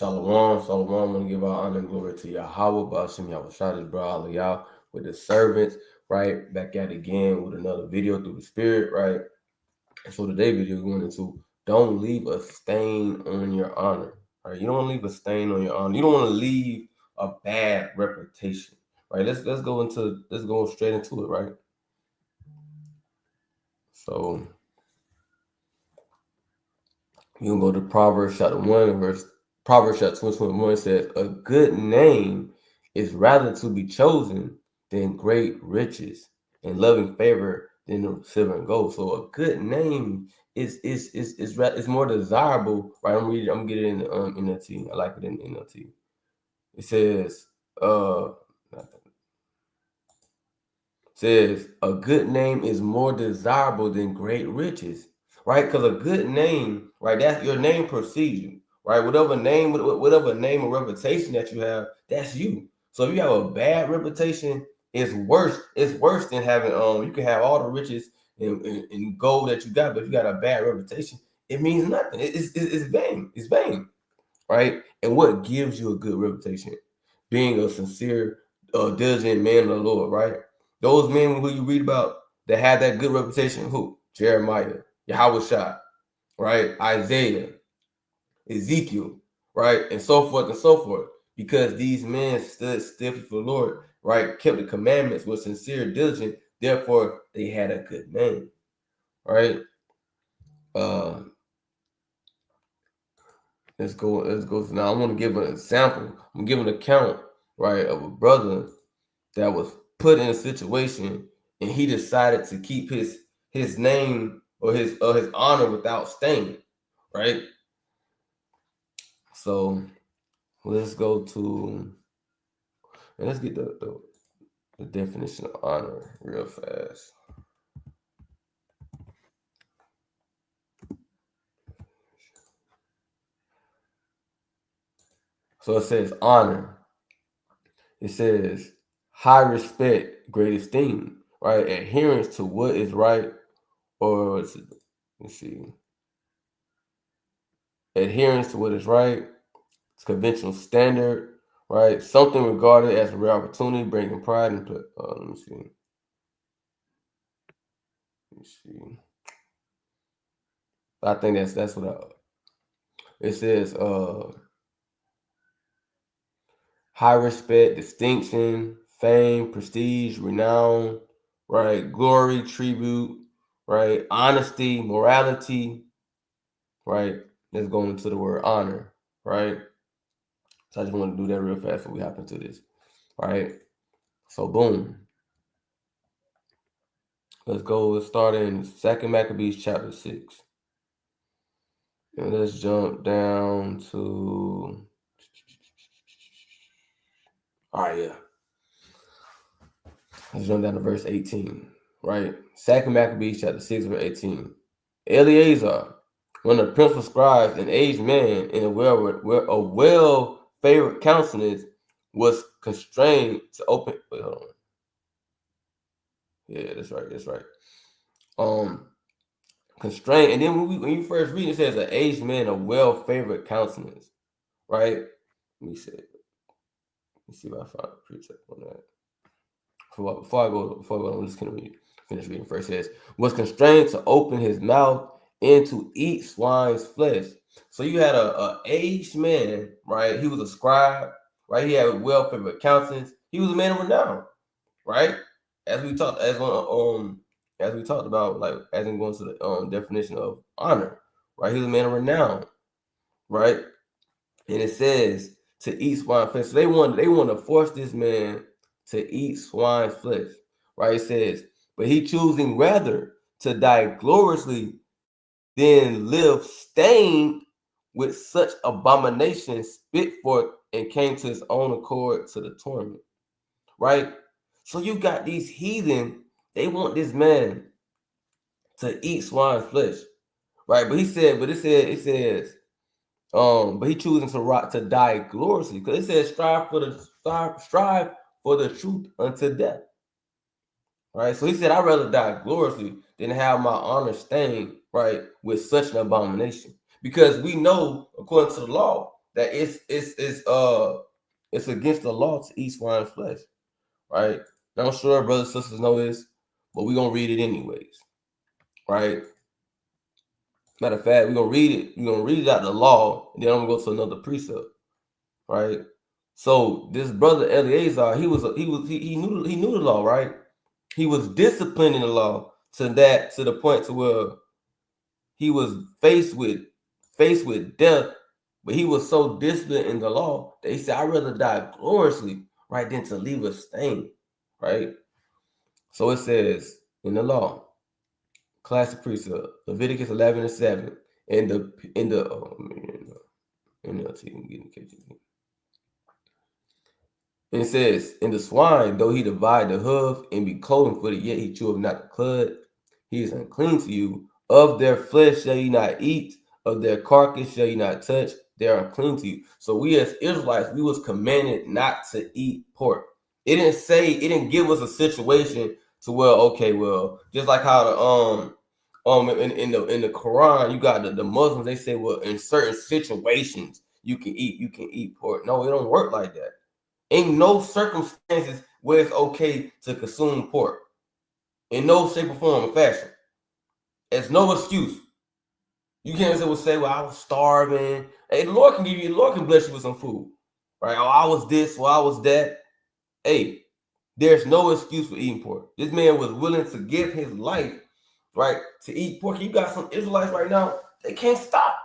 Shalom, shalom. I want to give our honor and glory to Yahweh, Bashim Yahushua, bro, Aliyah, with the servants, right? Back at it again with another video through the Spirit, right? And so today's video is going into don't leave a stain on your honor, right? You don't want to leave a stain on your honor. You don't want to leave a bad reputation, right? Let's go straight into it, right? So you can go to Proverbs chapter 1 and Proverbs chapter 21 says, a good name is rather to be chosen than great riches, and loving favor than the silver and gold. So a good name is more desirable, right? I'm getting it in NLT. I like it in NLT. It says, a good name is more desirable than great riches, right? Because a good name, right, that's your name precedes you, right? Whatever name or reputation that you have, that's you. So if you have a bad reputation, it's worse. It's worse than having you can have all the riches and gold that you got, but if you got a bad reputation, it means nothing. It's vain. It's vain, right? And what gives you a good reputation? Being a sincere, diligent man of the Lord, right? Those men who you read about that had that good reputation, who? Jeremiah, Yahushua, right? Isaiah, Ezekiel, right? And so forth and so forth. Because these men stood stiffly for the Lord, right? Kept the commandments, was sincere, diligent. Therefore, they had a good name, right? Let's go. Now, I want to give an example. I'm giving an account, right, of a brother that was put in a situation and he decided to keep his name or his honor without stain, right? So let's go to and let's get the definition of honor real fast. So it says honor. It says high respect, great esteem, right? Adherence to what is right, or let's see. Adherence to what is right, conventional standard, right? Something regarded as a rare opportunity, bringing pride and let me see. I think that's what it says. High respect, distinction, fame, prestige, renown, right? Glory, tribute, right? Honesty, morality, right? Let's go into the word honor, right? So I just want to do that real fast before we hop into this, right? So boom. Let's go. Let's start in 2 Maccabees chapter 6. And let's jump down to Let's jump down to verse 18. Right? 2 Maccabees chapter 6, verse 18. Eleazar, one of the principal scribes, an aged man in a well-favored countenance, was constrained to open. Wait, hold on. Yeah, that's right. Constrained, and then when you first read it says an aged man, a well-favored countenance, right? Let me see if I find a precept on that. Before I go, I'm just gonna finish reading. First it says, was constrained to open his mouth and to eat swine's flesh. So you had a aged man, right? He was a scribe, right? He had a well-favored countenance. He was a man of renown, right? As we talked about, like as in going to the definition of honor, right? He was a man of renown, right? And it says to eat swine's flesh. So they want to force this man to eat swine's flesh, right? It says, but he choosing rather to die gloriously than live stained with such abomination, spit forth and came to his own accord to the torment, right? So you got these heathen, they want this man to eat swine's flesh, right? But it says, but he choosing to die gloriously, because it says strive for the truth unto death. Right? So he said, I'd rather die gloriously than have my honor stained, right, with such an abomination. Because we know, according to the law, that it's against the law to eat swine's flesh, right? Now, I'm sure brothers and sisters know this, but we're gonna read it anyways, right? Matter of fact, we're gonna read it. We're gonna read it out the law, and then I'm gonna go to another precept, right? So this brother Eleazar, he knew the law, right? He was disciplined in the law to the point to where he was faced with death, but he was so disciplined in the law that he said, "I'd rather die gloriously, right, than to leave a stain," right? So it says in the law, classic precept, Leviticus 11:7, in the NLT, I'm getting KJV. And it says, "In the swine, though he divide the hoof and be cloven footed, yet he cheweth not the cud. He is unclean to you. Of their flesh shall ye not eat, of their carcass shall ye not touch. They are unclean to you." So we as Israelites, we was commanded not to eat pork. It didn't give us a situation to where, okay, well, just like how the in the Quran, you got the Muslims, they say, well, in certain situations you can eat pork. No, it don't work like that. Ain't no circumstances where it's okay to consume pork in no shape or form or fashion. It's no excuse. You can't say, well, I was starving. Hey, the Lord can bless you with some food, right? Oh, I was this, or I was that. Hey, there's no excuse for eating pork. This man was willing to give his life, right, to eat pork. You got some Israelites right now, they can't stop.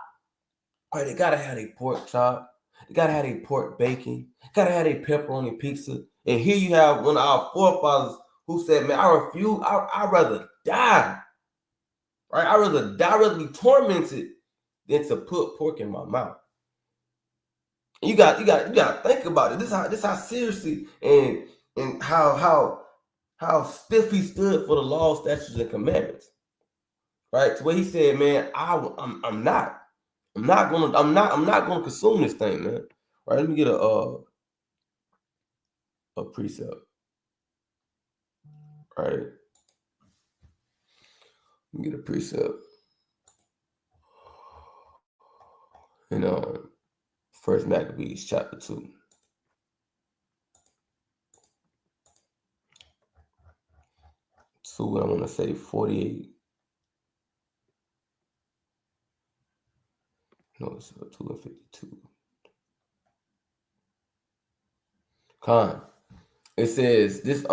Right, they gotta have a pork chop. They gotta have a pork bacon. Gotta have a pepperoni pizza. And here you have one of our forefathers who said, "Man, I refuse. I'd rather die. Right? I'd rather be tormented than to put pork in my mouth." And you got to think about it. This how seriously and how stiff he stood for the law, statutes, and commandments. Right? So what he said, man, I'm not gonna consume this thing, man. Right? Let me get a precept. Right? Let me get a precept. In First Maccabees chapter 2. So I'm gonna say 48. No, it's 2 and 52. Con. It says this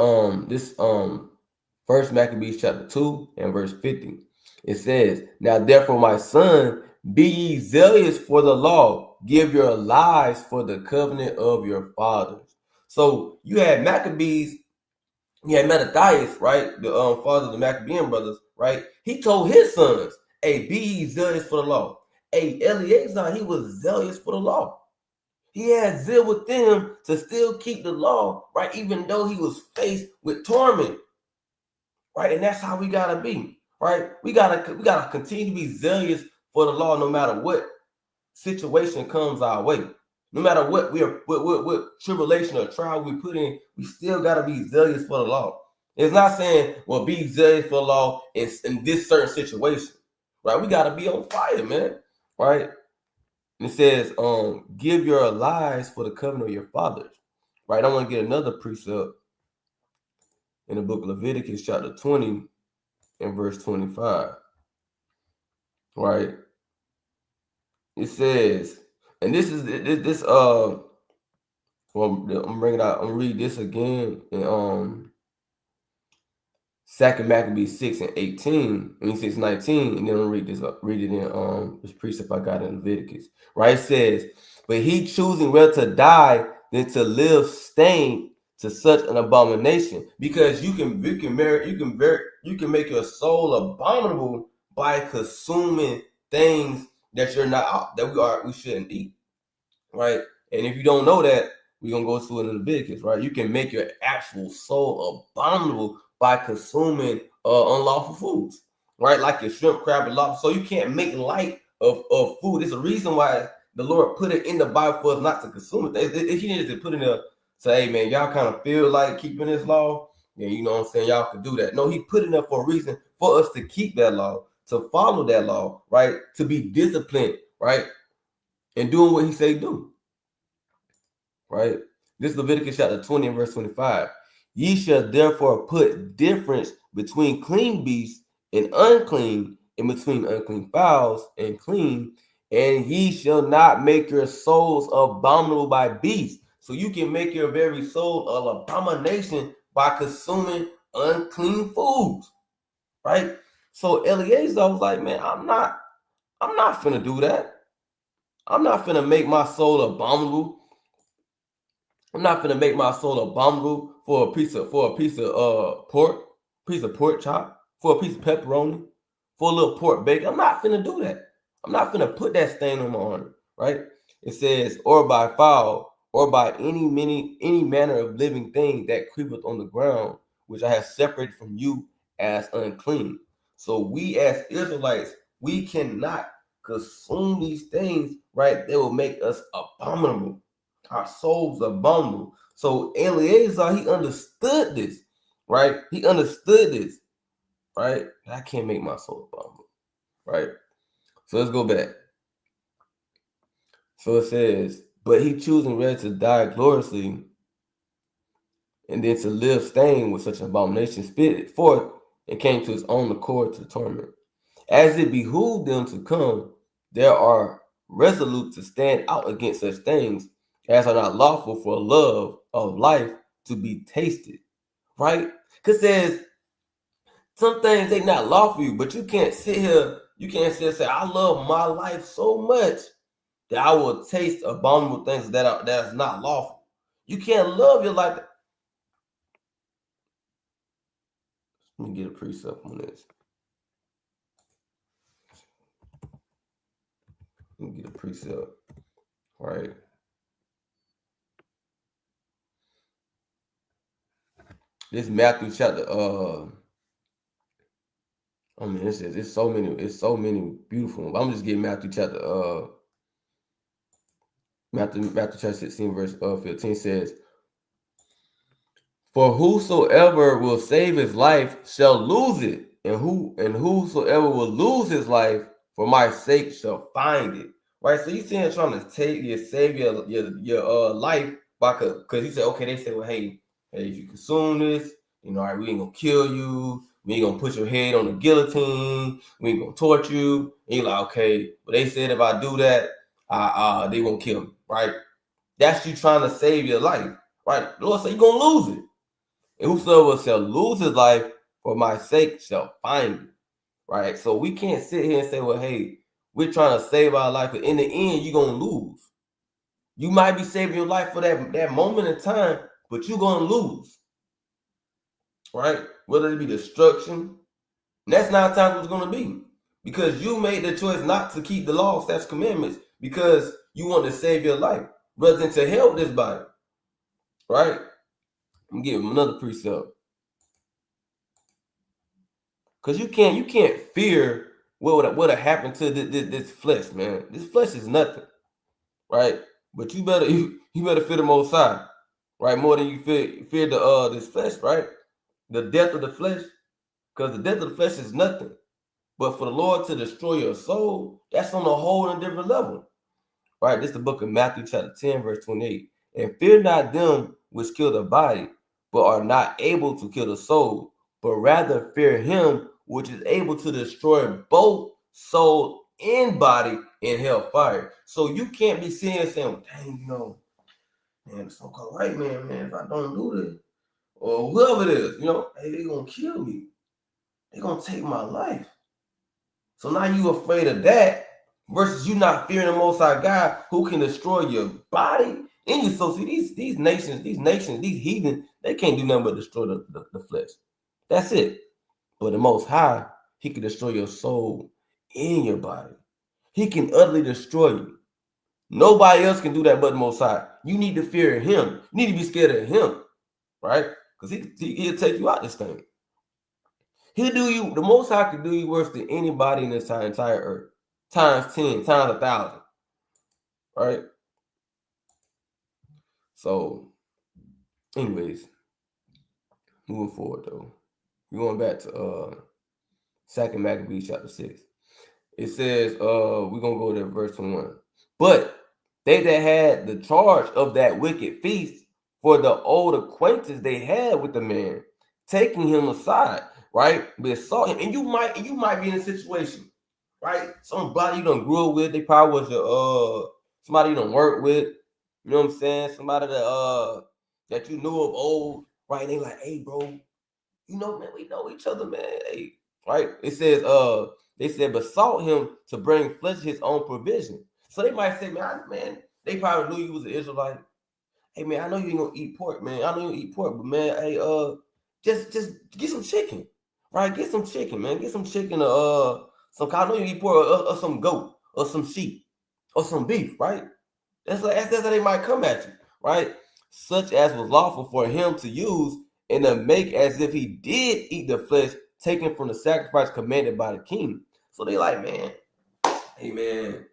First Maccabees chapter 2 and verse 50. It says, "Now therefore, my son, be ye zealous for the law, give your lives for the covenant of your fathers." So you had Maccabees, you had Mattathias, right? The father of the Maccabean brothers, right? He told his sons, "Hey, be ye zealous for the law." Hey, Eleazar, he was zealous for the law. He had zeal within him to still keep the law, right? Even though he was faced with torment, right? And that's how we gotta be, right? We gotta continue to be zealous for the law, no matter what situation comes our way. No matter what what tribulation or trial we put in, we still gotta be zealous for the law. It's not saying, well, be zealous for the law in this certain situation, right? We gotta be on fire, man, right? And it says, give your lives for the covenant of your fathers. Right? I want to get another precept in the book of Leviticus, chapter 20, and verse 25. Right? It says, and this is this well, I'm bringing out, I'm gonna read this again in Second Maccabees 6 and 18, I mean 6:19, and then I'll read it in this precept I got in Leviticus. Right? It says, "But he choosing rather to die than to live stained to such an abomination," because you can make your soul abominable by consuming things that we shouldn't eat. Right? And if you don't know that, we're gonna go to it in Leviticus, right? You can make your actual soul abominable by consuming unlawful foods, right? Like your shrimp, crab, and lobster. So you can't make light of food. There's a reason why the Lord put it in the Bible for us not to consume it. If He needed to put in there, say, "Hey man, y'all kind of feel like keeping this law," yeah, you know what I'm saying, y'all could do that. No, He put it there for a reason, for us to keep that law, to follow that law, right? To be disciplined, right? and doing what he say do. Right? This is Leviticus chapter 20 and verse 25. Ye shall therefore put difference between clean beasts and unclean, and between unclean fowls and clean, and ye shall not make your souls abominable by beasts. So you can make your very soul an abomination by consuming unclean foods, right? So Eliezer was like, man, I'm not finna do that. I'm not finna make my soul abominable. I'm not finna make my soul abominable for a piece of pork, piece of pork chop, for a piece of pepperoni, for a little pork bacon. I'm not finna do that. I'm not finna put that stain on my honor, right? It says, or by fowl, or by any manner of living thing that creepeth on the ground, which I have separated from you as unclean. So we as Israelites, we cannot consume these things, right? They will make us abominable. Our souls are abominable. So Eleazar, he understood this, right? He understood this, right? I can't make my soul abominable, right? So let's go back. So it says, but he choosing rather to die gloriously and then to live stained with such an abomination, spit it forth and came to his own accord to the torment. As it behooved them to come, there are resolute to stand out against such things as are not lawful for love of life to be tasted. Right? Because says some things they not lawful for you, but you can't sit here, you can't sit here and say, I love my life so much that I will taste abominable things that is not lawful. You can't love your life. Let me get a precept on this. Let me get a precept. Right. This Matthew chapter I mean, it's so many beautiful ones. I'm just getting Matthew chapter Matthew chapter 16 verse 15 says, for whosoever will save his life shall lose it, and whosoever will lose his life for my sake shall find it. Right? So you saying trying to save your life by because he said, okay, they said, well, hey, if you consume this, all right, we ain't gonna kill you, we ain't gonna put your head on the guillotine, we ain't gonna torture you. And you're like, okay, but they said if I do that, they won't kill me, right? That's you trying to save your life, right? The Lord said you're gonna lose it. And whosoever shall lose his life for my sake shall find it. Right? So we can't sit here and say, well, hey, we're trying to save our life, but in the end, you're gonna lose. You might be saving your life for that moment in time, but you're gonna lose. Right? Whether it be destruction, and that's 9 times what it's gonna be. Because you made the choice not to keep the law, statutes, commandments, because you want to save your life, rather than to help this body. Right? I'm gonna give him another precept. Because you can't fear what would have happened to this flesh, man. This flesh is nothing, right? But you better fear the Most High, right? More than you fear this flesh, right? The death of the flesh, because the death of the flesh is nothing. But for the Lord to destroy your soul, that's on a whole and different level, right? This is the book of Matthew chapter 10, verse 28. And fear not them which kill the body, but are not able to kill the soul, but rather fear him which is able to destroy both soul and body in hellfire. So you can't be saying, dang, man, the so-called white man, if I don't do this, or whoever it is, hey, they're going to kill me. They're going to take my life. So now you afraid of that versus you not fearing the Most High God who can destroy your body and your soul. See, these nations, these heathen, they can't do nothing but destroy the flesh. That's it. But the Most High, he can destroy your soul and your body. He can utterly destroy you. Nobody else can do that but the Most High. You need to fear him. You need to be scared of him, right? Because he'll take you out this thing. He'll do you, the Most High can do you worse than anybody in this entire earth. Times 10, times 1,000. Right? So, anyways, moving forward though. We're going back to 2 Maccabees chapter 6. It says, we're gonna go to verse 21. But They that had the charge of that wicked feast, for the old acquaintance they had with the man, taking him aside, right? Besought him. And you might be in a situation, right? Somebody you done grew up with, they probably was your somebody you done work with, you know what I'm saying? Somebody that you knew of old, right? They like, hey bro, you know, man, we know each other, man. Hey, right? It says, they said, besought him to bring flesh his own provision. So they might say, man, they probably knew you was an Israelite. Hey, man, I know you ain't gonna eat pork, man. I know you don't eat pork, but man, hey, just get some chicken, right? Get some chicken, man. Get some chicken, some. I know you eat pork, or some goat, or some sheep, or some beef, right? That's how they might come at you, right? Such as was lawful for him to use and to make as if he did eat the flesh taken from the sacrifice commanded by the king. So they like, man, hey man,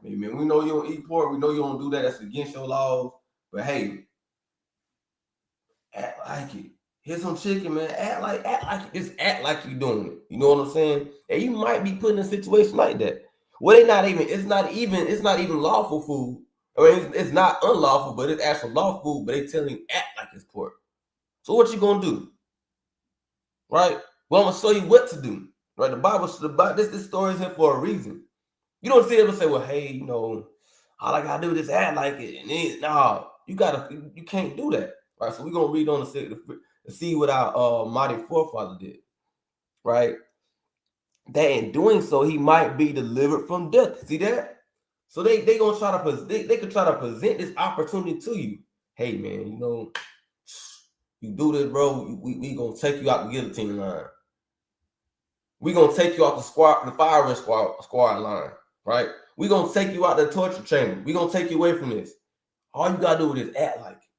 we know you don't eat pork, we know you don't do that, that's against your laws. But hey, act like it. Here's some chicken, man. Act like it. Just act like you're doing it. You know what I'm saying? And you might be put in a situation like that. Well, it's not even lawful food. I mean, it's not unlawful, but it's actual lawful food, but they telling you act like it's pork. So what you gonna do? Right? Well, I'm gonna show you what to do. Right? The Bible, this story is here for a reason. You don't sit up and say, well, hey, you know, all I gotta do is act like it. And then you can't do that. Right. So we're gonna read on to see what our mighty forefather did. Right? That in doing so, he might be delivered from death. See that? So they gonna try to they could try to present this opportunity to you. Hey man, you know, you do this, bro. We gonna take you out the guillotine line. We gonna take you out the firing squad line, right? We gonna take you out the torture chamber. We gonna take you away from this. All you gotta do is act like it,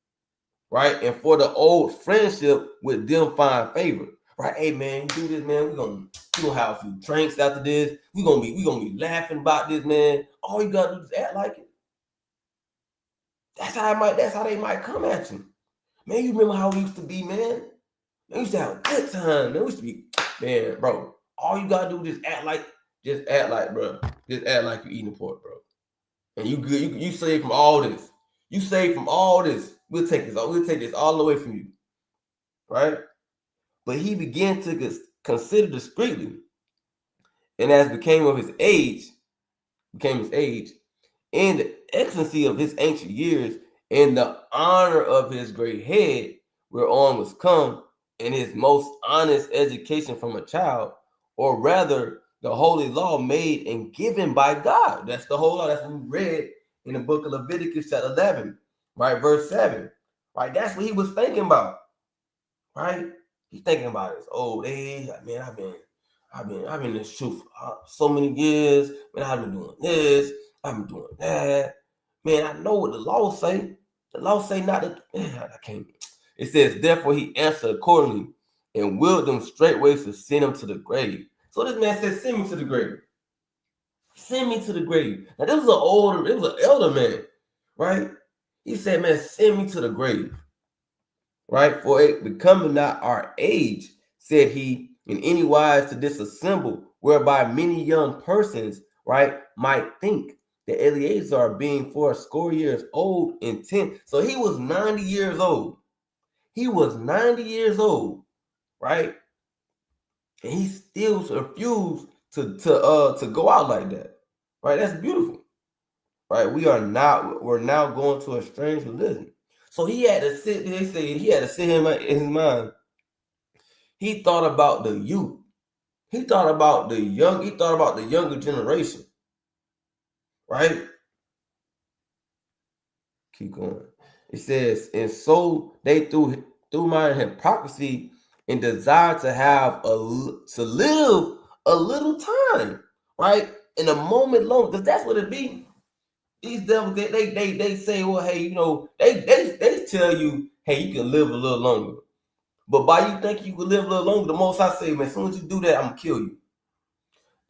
right? And for the old friendship with them find favor, right? Hey man, you do this, man. We gonna have a few drinks after this. We gonna be laughing about this, man. All you gotta do is act like it. That's how they might come at you. Man, you remember how we used to be, man? We used to have a good time, man. We used to be, man, bro. All you gotta do is just act like, bro. Just act like you're eating pork, bro. And you good. You save from all this. You save from all this. We'll take this all away from you, right? But he began to consider discreetly, and as became his age, and the excellency of his ancient years, and the honor of his great head, whereon was come, in his most honest education from a child, or rather the holy law made and given by God. That's the whole law. That's what we read in the book of Leviticus, chapter 11, right, verse 7. Right, that's what he was thinking about. Right, he's thinking about his old age. Like, man, I've been in this truth for so many years. Man, I've been doing this. I've been doing that. Man, I know what the law say. The law say not to. Man, I can't. It says, therefore he answered accordingly and willed them straightway to send him to the grave. So this man said, send me to the grave. Send me to the grave. Now this was an elder man, right? He said, man, send me to the grave. Right? For it becoming not our age, said he, in any wise to disassemble, whereby many young persons, right, might think that Eleazar, being 80 years old, intent. So he was 90 years old. He was 90 years old, right? And he still refused to go out like that. Right? That's beautiful. Right? We're now going to a strange religion. So he had to sit, they say he had to sit him in his mind. He thought about the youth. He thought about the younger generation. Right? Keep going. It says, and so they through my hypocrisy and desire to live a little time, right? In a moment long, because that's what it be. These devils, they say, well, hey, you know, they tell you, hey, you can live a little longer. But by you think you can live a little longer, the most I say, man, as soon as you do that, I'm gonna kill you.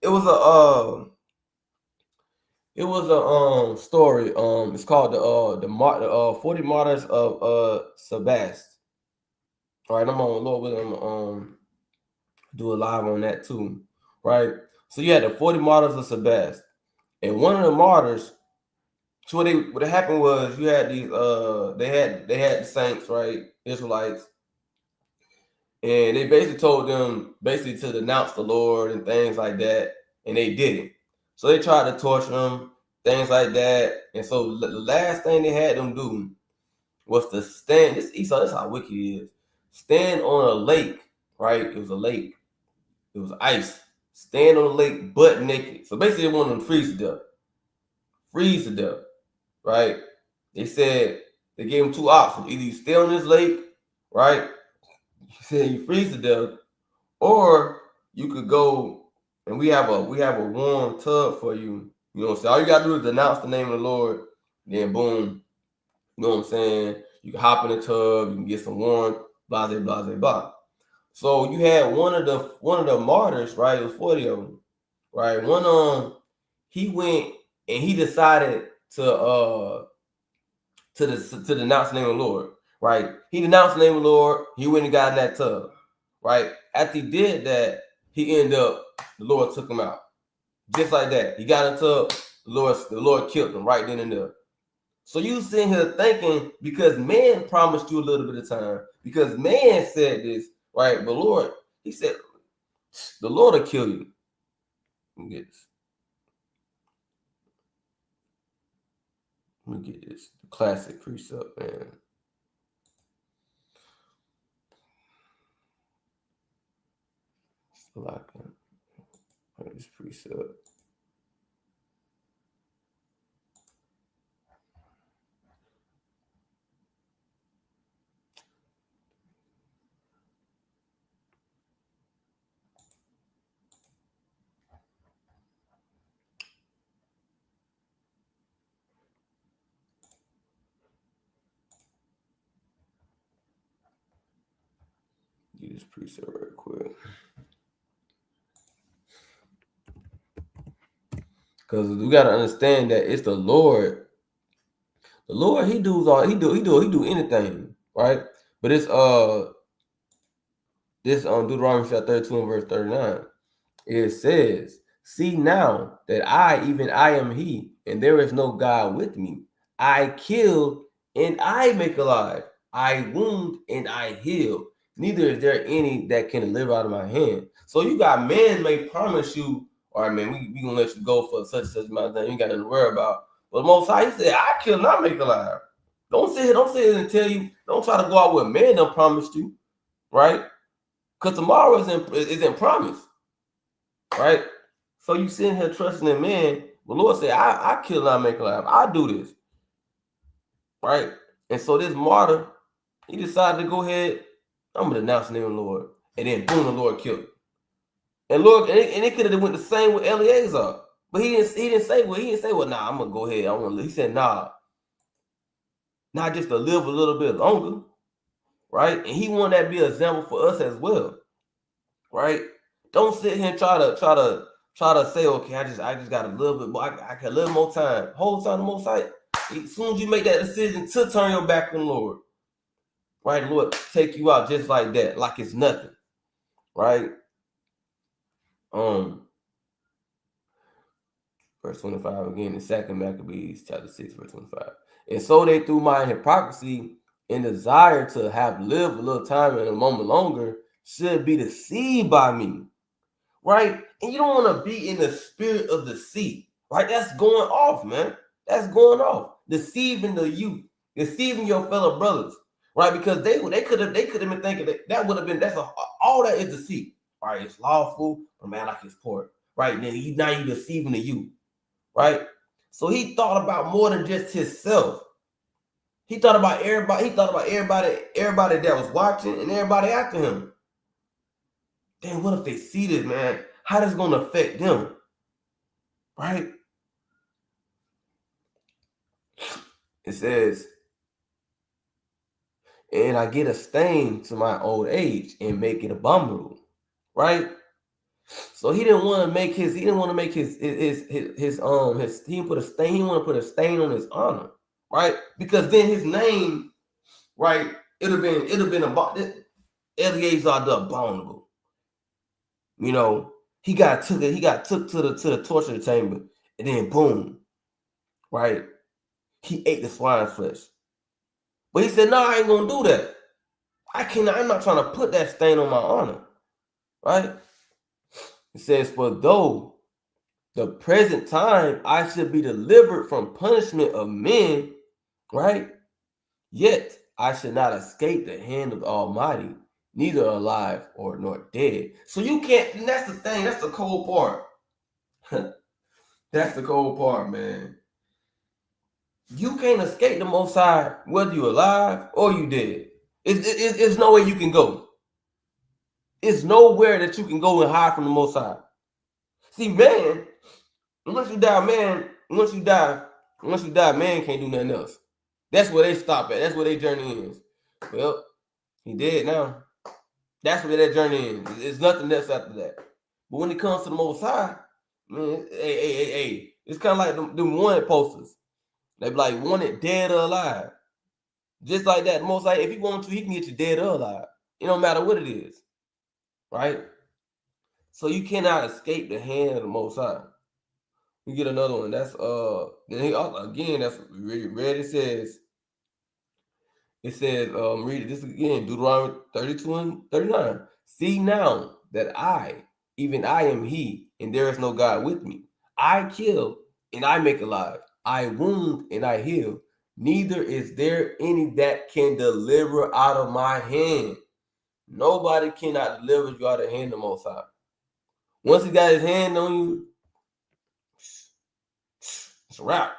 It was a story. It's called the 40 Martyrs of Sebaste. All right, I'm on Lord willing, do a live on that too. Right. So you had the 40 Martyrs of Sebaste, and one of the martyrs, So what happened was you had these they had the saints, right, Israelites, and they basically told them basically to denounce the Lord and things like that, and they didn't. So they tried to torture them, things like that, and so the last thing they had them do was to stand. This Esau, that's how wicked he is. Stand on a lake, right? It was a lake. It was ice. Stand on the lake butt naked. So basically, they wanted them to freeze to death. Freeze to death, right? They said they gave him two options: either you stay on this lake, right? You said you freeze to death, or you could go and we have a warm tub for you. You know what I'm saying? All you gotta do is denounce the name of the Lord, then boom. You know what I'm saying? You can hop in the tub, you can get some warmth, blah, blah, blah, blah. So you had one of the martyrs, right? It was 40 of them, right? He went and he decided to denounce the name of the Lord, right? He denounced the name of the Lord. He went and got in that tub, right? After he did that, he ended up, the Lord took him out. Just like that. He got in the tub, the Lord killed him right then and there. So you sitting here thinking because man promised you a little bit of time, because man said this, right? But Lord, he said, the Lord will kill you. Let me get this. Let me get this. The classic precept, man. So I can this precept. Get this precept right quick. Because we gotta understand that it's the Lord. The Lord, he do anything, right? But it's Deuteronomy chapter 32 and verse 39. It says, see now that I am he, and there is no God with me. I kill and I make alive. I wound and I heal. Neither is there any that can live out of my hand. So you got men may promise you, all right, man, we gonna let you go for such and such amount of time. You ain't got nothing to worry about. But Most High, he said, I kill and I make alive. Don't sit here and tell you, don't try to go out with man done promised you, right? Because tomorrow is in promise, right? So you sitting here trusting in man. The Lord said, I kill and I make alive. I do this, right? And so this martyr, he decided to go ahead, I'm going to denounce the name of the Lord. And then boom, the Lord killed him. And Lord, and it could have went the same with Eleazar. But he didn't say, well, nah, I'm going to go ahead. He said, nah, not just to live a little bit longer, right? And he wanted that to be an example for us as well, right? Don't sit here and try to say, okay, I just got a little bit more, I can a little more time. Whole time the Most High. As soon as you make that decision to turn your back on the Lord, right? The Lord take you out just like that, like it's nothing, right? Verse 25 again in 2 Maccabees chapter 6, verse 25. And so they, through my hypocrisy and desire to have lived a little time and a moment longer, should be deceived by me, right? And you don't want to be in the spirit of deceit, right? That's going off, man. That's going off. Deceiving the youth, deceiving your fellow brothers, right? Because they could have been thinking that would have been all that is deceit, right? It's lawful, but man, like it's poor, right? Now you deceiving the youth, right? So he thought about more than just himself. He thought about everybody. He thought about everybody that was watching and everybody after him. Damn, what if they see this, man? How that's going to affect them, right? It says, and I get a stain to my old age and make it abominable, right? So he didn't want to make his he didn't put a stain. He didn't want to put a stain on his honor, right? Because then his name, right? It'd have been about Eleazar the abominable. You know, he got took to the torture chamber, and then boom, right? he ate the swine's flesh. But he said, no, I ain't gonna do that. I'm not trying to put that stain on my honor. Right? It says, for though the present time I should be delivered from punishment of men, right? Yet I should not escape the hand of the Almighty, neither alive or nor dead. So you can't, and that's the thing, that's the cold part. That's the cold part, man. You can't escape the Most High, whether you're alive or you dead. It's no way you can go. It's nowhere that you can go and hide from the Most High. See, man, once you die, man can't do nothing else. That's where they stop at. That's where their journey is. Well, he dead now. That's where that journey is. There's nothing else after that. But when it comes to the Most High, man, hey. It's kind of like them wanted posters. They be like, wanted dead or alive. Just like that, the Most High, if he wants to, he can get you dead or alive. It don't matter what it is. Right? So you cannot escape the hand of the Most High. We get another one. That's again, that's read. It says, read it this again, Deuteronomy 32 and 39. See now that even I am he, and there is no God with me. I kill and I make alive. I wound and I heal. Neither is there any that can deliver out of my hand. Nobody cannot deliver you out of the hand of the Most High. Once he got his hand on you, it's a wrap.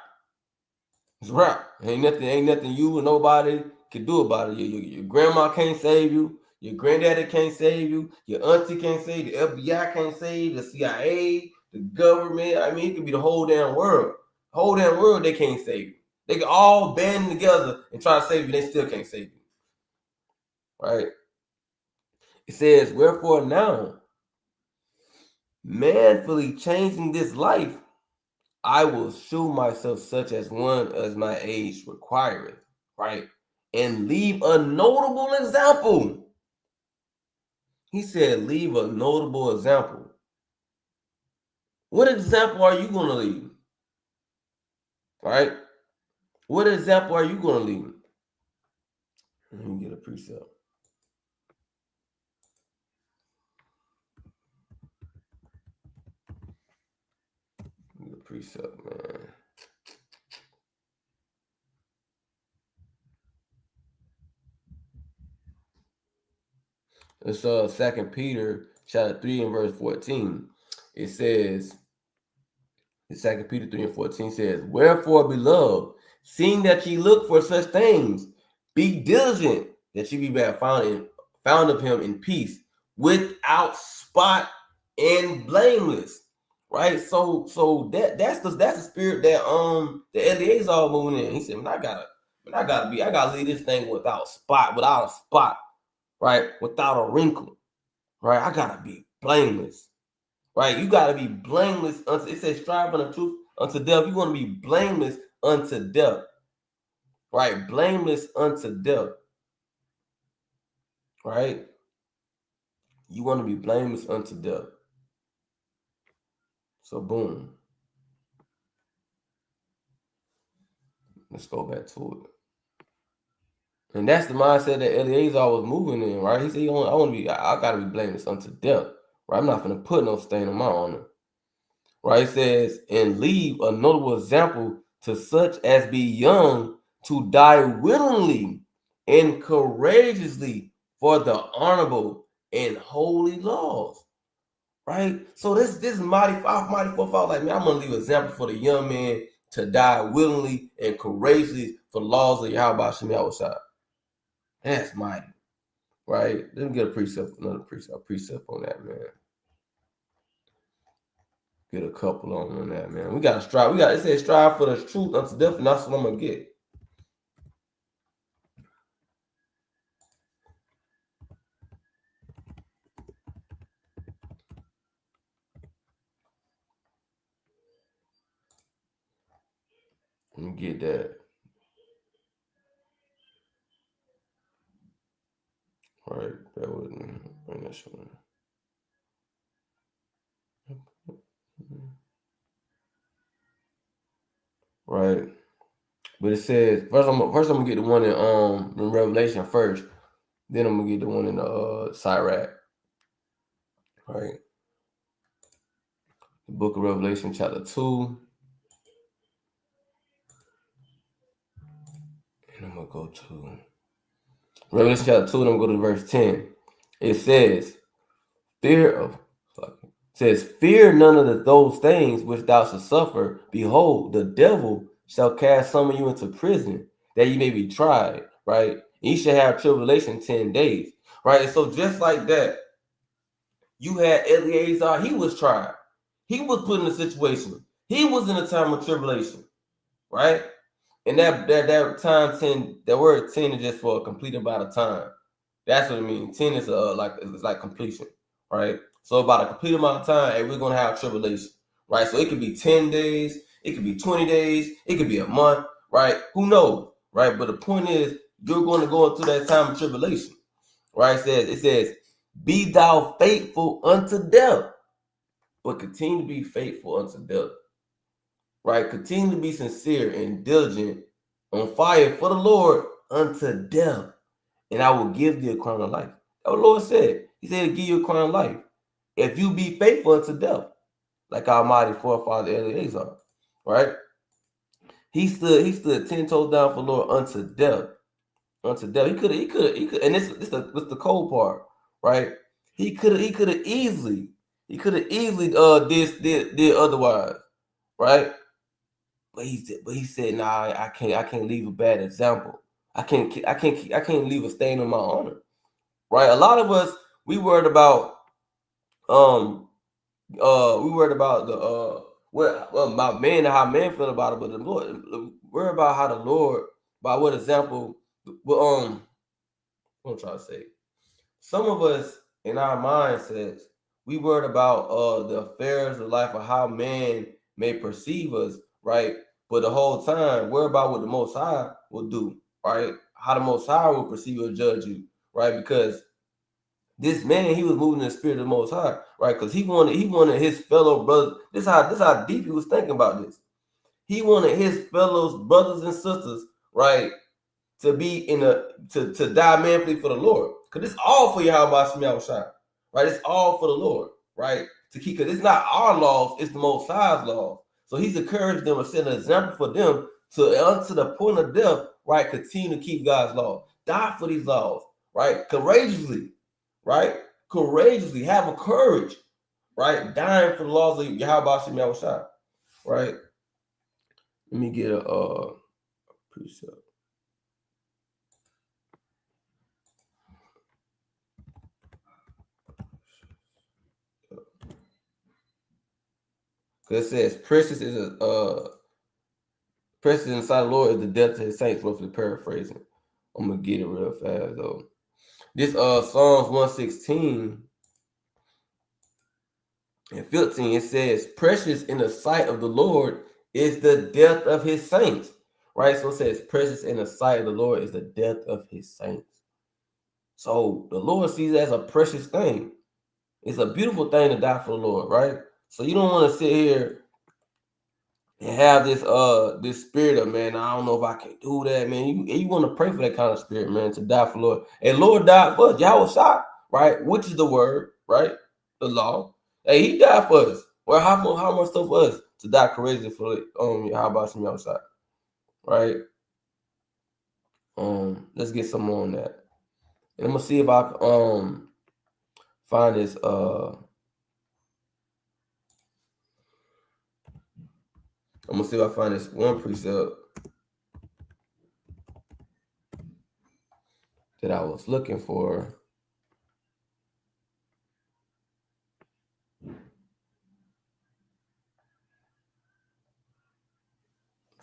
It's a wrap. Ain't nothing you or nobody can do about it. Your grandma can't save you. Your granddaddy can't save you. Your auntie can't save you. The FBI can't save you. The CIA, the government. I mean, it could be the whole damn world. The whole damn world, they can't save you. They can all band together and try to save you. They still can't save you. Right? It says, wherefore now, manfully changing this life, I will shew myself such as one as my age requireth, right? And leave a notable example. He said, leave a notable example. What example are you going to leave? Right? What example are you going to leave? Let me get a precept. Get a precept, man. It's 2 Peter chapter 3 and verse 14. It says, 2 Peter 3 and 14 says, wherefore, beloved, seeing that ye look for such things, be diligent that ye be found of him in peace, without spot and blameless. Right? So that's the spirit that Eleazar moving in. He said, I gotta leave this thing without a spot, right? Without a wrinkle. Right? I gotta be blameless. Right? You gotta be blameless it says strive for the truth unto death. You want to be blameless unto death. Right? Blameless unto death. Right? You want to be blameless unto death. So boom. Let's go back to it. And that's the mindset that Eleazar was moving in, right? He said, I gotta be blameless unto death. Right? I'm not gonna put no stain on my honor. Right? It says, and leave a notable example to such as be young to die willingly and courageously for the honorable and holy laws. Right? So this is mighty forefather. Like, man, I'm gonna leave an example for the young man to die willingly and courageously for the laws of Yahweh Shem Yahushua. That's mighty. Right? Let me get a precept on that, man. Get a couple on that, man. We gotta strive. It says strive for the truth unto death, and that's what I'm gonna get. Let me get that. All right, bear with me. Bring this one. Right. But it says first I'm gonna get the one in Revelation first. Then I'm gonna get the one in the Sirach. Right. The book of Revelation, chapter 2. And I'm gonna go to Revelation chapter 2, and I'm gonna go to verse 10. It says, fear none of those things which thou shalt suffer. Behold, the devil shall cast some of you into prison, that you may be tried, right? And you shall have tribulation 10 days, right? And so just like that, you had Eleazar, he was tried. He was put in a situation. He was in a time of tribulation, right? And that time 10, that word 10 is just for a complete amount of time. That's what it means. 10 is it's like completion, right? So about a complete amount of time, and we're gonna have tribulation, right? So it could be 10 days, it could be 20 days, it could be a month, right? Who knows, right? But the point is, you're going to go into that time of tribulation, right? It says, be thou faithful unto death, but continue to be faithful unto death, right? Continue to be sincere and diligent, on fire for the Lord unto death, and I will give thee a crown of life. That's what the Lord said. He said to give you a crown of life if you be faithful unto death, like our mighty forefather Eleazar, right? He stood 10 toes down for the Lord unto death. Unto death. He could, and this the cold part, right? He could have easily did otherwise, right? But he said, nah, I can't leave a bad example. I can't leave a stain on my honor, right? A lot of us, we worried about the my men and how men feel about it, but the Lord, worry about how the Lord, by what example. What I'm trying to say, some of us in our mindsets, we worried about the affairs of life or how man may perceive us, right? But the whole time, worry about what the Most High will do, right? How the Most High will perceive or judge you, right? Because this man, he was moving in the spirit of the Most High, right? Because he wanted his fellow brothers. This how deep he was thinking about this. He wanted his fellow brothers and sisters, right, to be to die manfully for the Lord. Because it's all for Yahweh Shemel Shai, right? It's all for the Lord, right? To keep, because it's not our laws, it's the Most High's laws. So he's encouraged them and set an example for them to unto the point of death, right? Continue to keep God's law. Die for these laws, right? Courageously, right? Courageously, have a courage, right? Dying for the laws of Yahweh Shemel Shai, right? Let me get a precept. Because it says, precious inside the Lord is the death to his saints, roughly paraphrasing. I'm gonna get it real fast though. This Psalms 116 and 15, it says, precious in the sight of the Lord is the death of his saints. Right? So it says, precious in the sight of the Lord is the death of his saints. So the Lord sees it as a precious thing. It's a beautiful thing to die for the Lord, right? So you don't want to sit here and have this spirit of, man, I don't know if I can do that, man. You want to pray for that kind of spirit, man, to die for Lord. And Lord died for us. Yahweh shot, right? Which is the word, right? The law. Hey, he died for us. Well, how much stuff for us to die courageously for how about some outside? Right? Let's get some more on that. And I'm gonna see if I can find this I'm gonna see if I find this one precept that I was looking for.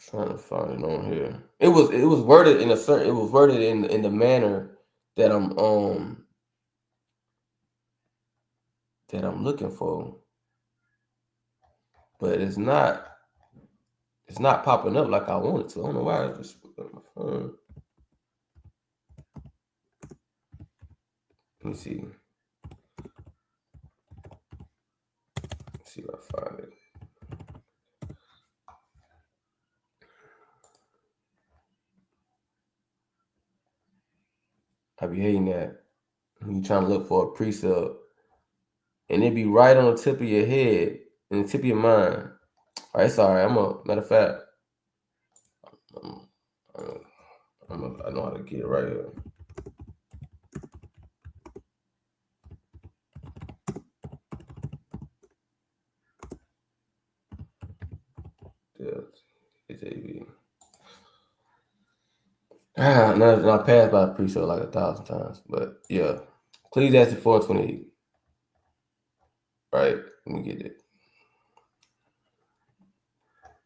Trying to find it on here. It was worded in a certain. It was worded in the manner that I'm looking for, but it's not popping up like I want it to. I don't know why. I just put my phone. Let me see. Let's see if I find it. I be hating that when you trying to look for a precept and it be right on the tip of your head and the tip of your mind. All right, it's all right. Matter of fact, I'm, I know how to get it right here. KJV. No, I passed by the precept like 1,000 times, but yeah, Ecclesiastes 4:28. Right, let me get it.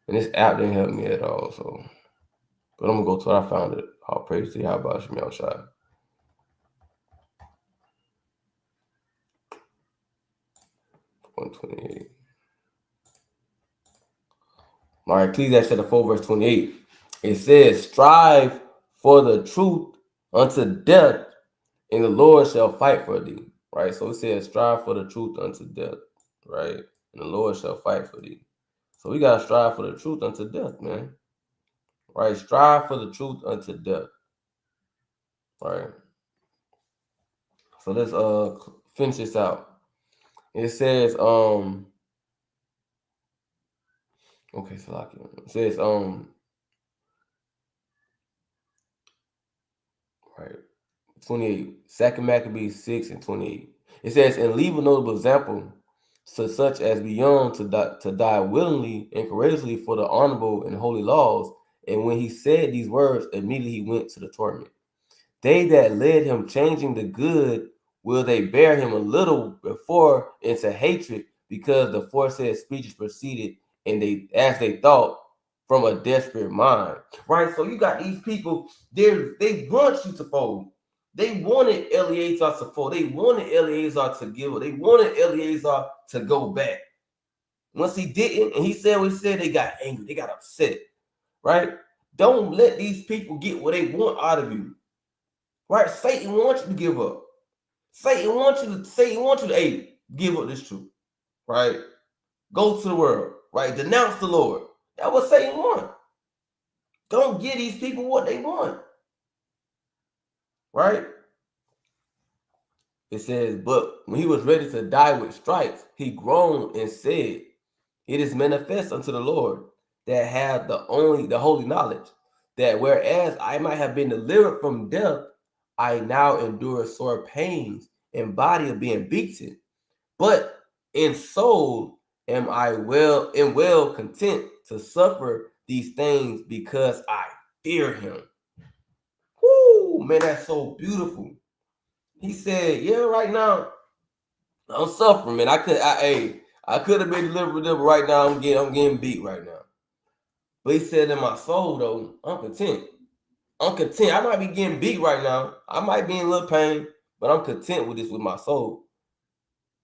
And this app didn't help me at all, so. But I'm gonna go to what I found it. All praise to Yahweh Shemel Shai. 128. All right, Ecclesiastes 4, verse 28. It says, strive for the truth unto death, and the Lord shall fight for thee. Right? So it says, strive for the truth unto death, right? And the Lord shall fight for thee. So we gotta strive for the truth unto death, man. Right? Strive for the truth unto death. Right. So let's finish this out. It says, okay, so it says, right, 28, 2 Maccabees 6:28. It says, and leave a notable example to such as be young to die willingly and courageously for the honorable and holy laws. And when he said these words, immediately he went to the torment. They that led him changing the good, will they bear him a little before into hatred, because the foresaid speeches proceeded, and they, as they thought, from a desperate mind. Right? So you got these people, they want you to fold. They wanted Eleazar to fold. They wanted Eleazar to give up. They wanted Eleazar to go back. Once he didn't, and he said what he said, they got angry. They got upset. Right? Don't let these people get what they want out of you. Right? Satan wants you to give up. Satan wants you to, hey, give up this truth. Right? Go to the world. Right? Denounce the Lord. That's what Satan wants. Don't give these people what they want. Right? It says, but when he was ready to die with stripes, he groaned and said, it is manifest unto the Lord that have the holy knowledge, that whereas I might have been delivered from death, I now endure sore pains in body of being beaten, but in soul am I well content to suffer these things, because I fear him. Whoo, man, that's so beautiful. He said, yeah, right now I'm suffering, man. I could have been delivered from them, but right now I'm getting beat right now. But he said, in my soul, though, I'm content. I'm content. I might be getting beat right now. I might be in a little pain, but I'm content with this with my soul,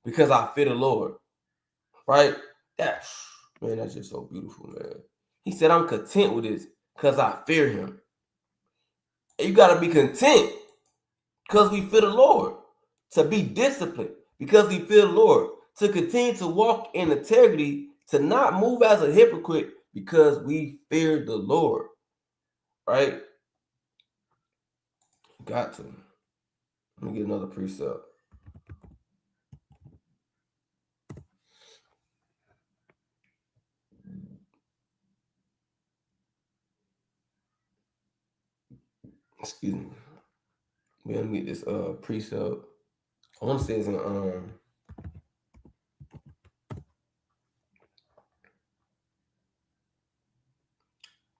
because I fear the Lord. Right? That's just so beautiful, man. He said, I'm content with this because I fear him. And you got to be content because we fear the Lord. To be disciplined because we fear the Lord. To continue to walk in integrity. To not move as a hypocrite because we fear the Lord. Right? Got to. Let me get another precept. Excuse me. Let me get this precept. I want to say it's in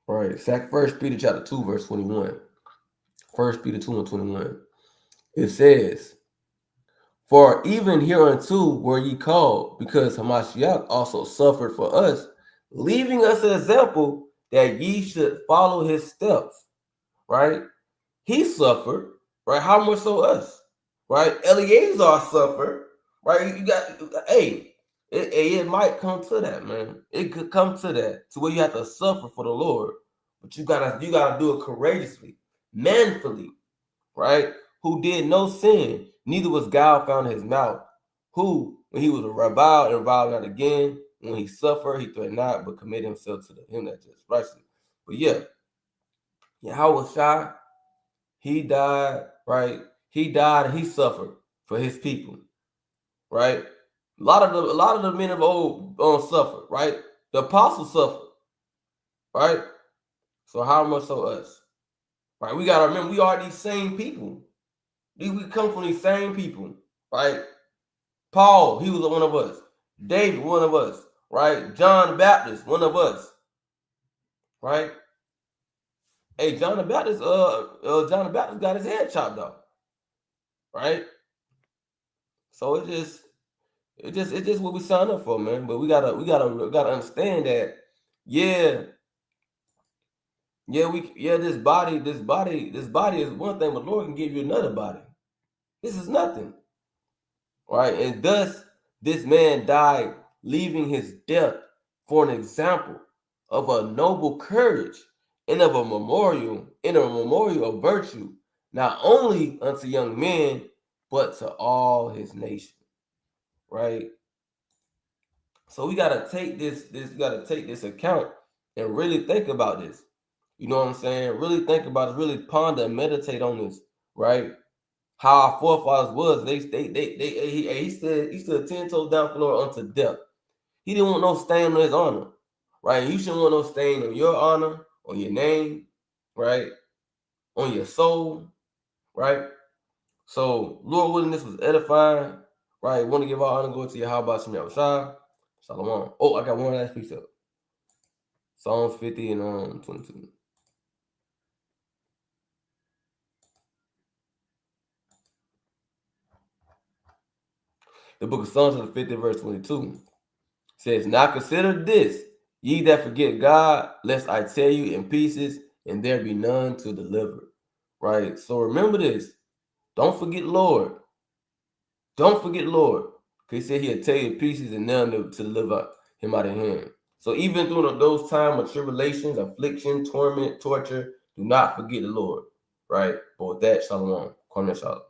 right. First Peter chapter 2, verse 21. First Peter 2:21. It says, for even hereunto were ye called, because Hamashiach also suffered for us, leaving us an example that ye should follow his steps. Right? He suffered, right? How much so us? Right? Eleazar suffered, right? You got, hey, it might come to that, man. It could come to that, to where you have to suffer for the Lord, but you gotta do it courageously, manfully, right? Who did no sin, neither was guile found in his mouth. Who, when he was reviled and reviled not again, when he suffered, he threatened not, but committed himself to him that just righteously. But yeah, Yahweh Shai, he died, right? He died and he suffered for his people, right? A lot of the men of old suffered, right? The apostles suffered, right? So how much so us, right? We gotta remember we are these same people. We come from these same people, right? Paul, he was one of us. David, one of us, right? John the Baptist, one of us, right? Hey, John the Baptist, John the Baptist got his head chopped off, right? So it's just what we signed up for, man. But we gotta understand that, yeah, this body is one thing, but Lord can give you another body. This is nothing, right? And thus, this man died, leaving his death for an example of a noble courage and of a memorial, of virtue, not only unto young men, but to all his nation, right? So we gotta take this account and really think about this. You know what I'm saying? Really think about it, really ponder and meditate on this, right? How our forefathers was. He stood 10 toes down for the Lord unto death. He didn't want no stain on his honor, right? You shouldn't want no stain on your honor, on your name, right? On your soul, right? So, Lord willing, this was edifying, right? Want to give our honor, go to your how about Shem Shah. Shalom. Oh, I got one last piece up. Psalms 50 and 22. The book of Psalms, 50, verse 22 says, now consider this, ye that forget God, lest I tear you in pieces, and there be none to deliver. Right? So remember this. Don't forget Lord. Don't forget Lord. He said he'll tear you in pieces and none to deliver him out of hand. So even through those times of tribulations, affliction, torment, torture, do not forget the Lord. Right? But with that, shalom. Kwame shalom.